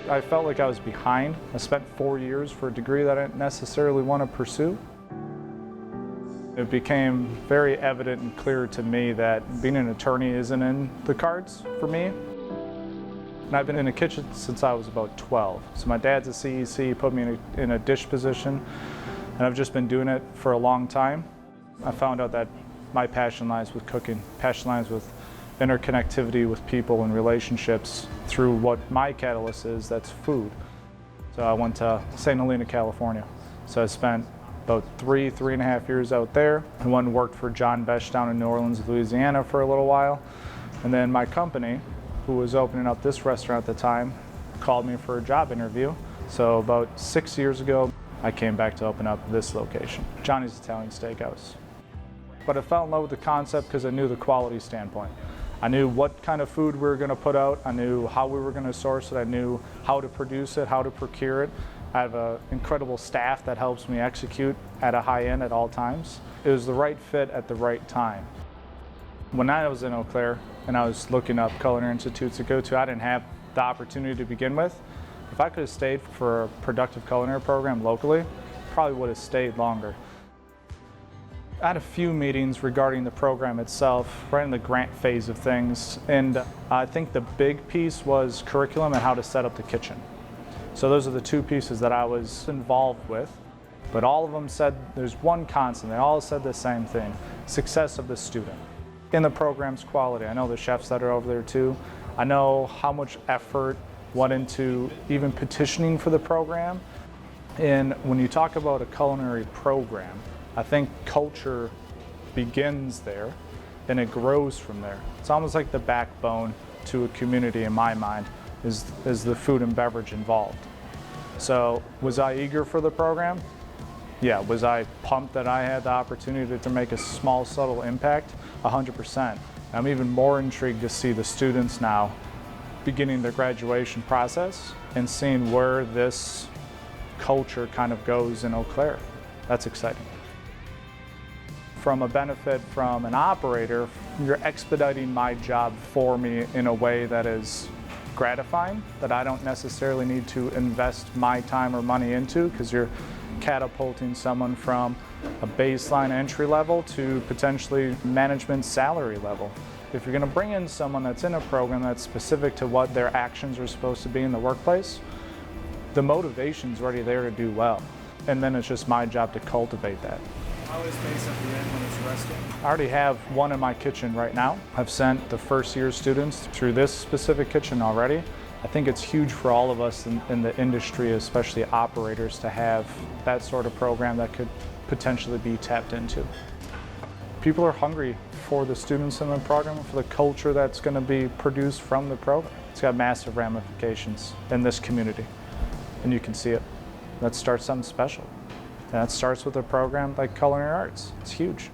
I felt like I was behind. I spent 4 years for a degree that I didn't necessarily want to pursue. It became very evident and clear to me that being an attorney isn't in the cards for me. And I've been in the kitchen since I was about 12. So my dad's a CEC, put me in a dish position, and I've just been doing it for a long time. I found out that my passion lies with cooking, passion lies with interconnectivity with people and relationships through what my catalyst is, that's food. So I went to St. Helena, California. So I spent about three and a half years out there. I went and worked for John Besh down in New Orleans, Louisiana for a little while. And then my company, who was opening up this restaurant at the time, called me for a job interview. So about 6 years ago, I came back to open up this location, Johnny's Italian Steakhouse. But I fell in love with the concept because I knew the quality standpoint. I knew what kind of food we were going to put out. I knew how we were going to source it. I knew how to produce it, how to procure it. I have an incredible staff that helps me execute at a high end at all times. It was the right fit at the right time. When I was in Eau Claire and I was looking up culinary institutes to go to, I didn't have the opportunity to begin with. If I could have stayed for a productive culinary program locally, probably would have stayed longer. I had a few meetings regarding the program itself, right in the grant phase of things, and I think the big piece was curriculum and how to set up the kitchen. So those are the two pieces that I was involved with, but all of them said there's one constant. They all said the same thing: success of the student. In the program's quality, I know the chefs that are over there too. I know how much effort went into even petitioning for the program. And when you talk about a culinary program, I think culture begins there and it grows from there. It's almost like the backbone to a community in my mind is the food and beverage involved. So was I eager for the program? Yeah. Was I pumped that I had the opportunity to make a small, subtle impact? 100%. I'm even more intrigued to see the students now beginning their graduation process and seeing where this culture kind of goes in Eau Claire. That's exciting. From a benefit from an operator, you're expediting my job for me in a way that is gratifying, that I don't necessarily need to invest my time or money into, because you're catapulting someone from a baseline entry level to potentially management salary level. If you're going to bring in someone that's in a program that's specific to what their actions are supposed to be in the workplace, the motivation's already there to do well. And then it's just my job to cultivate that. How is space at the end when it's resting? I already have one in my kitchen right now. I've sent the first year students through this specific kitchen already. I think it's huge for all of us in the industry, especially operators, to have that sort of program that could potentially be tapped into. People are hungry for the students in the program, for the culture that's going to be produced from the program. It's got massive ramifications in this community, and you can see it. Let's start something special. And that starts with a program like Culinary Arts. It's huge.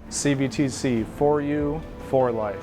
CVTC, for you, for life.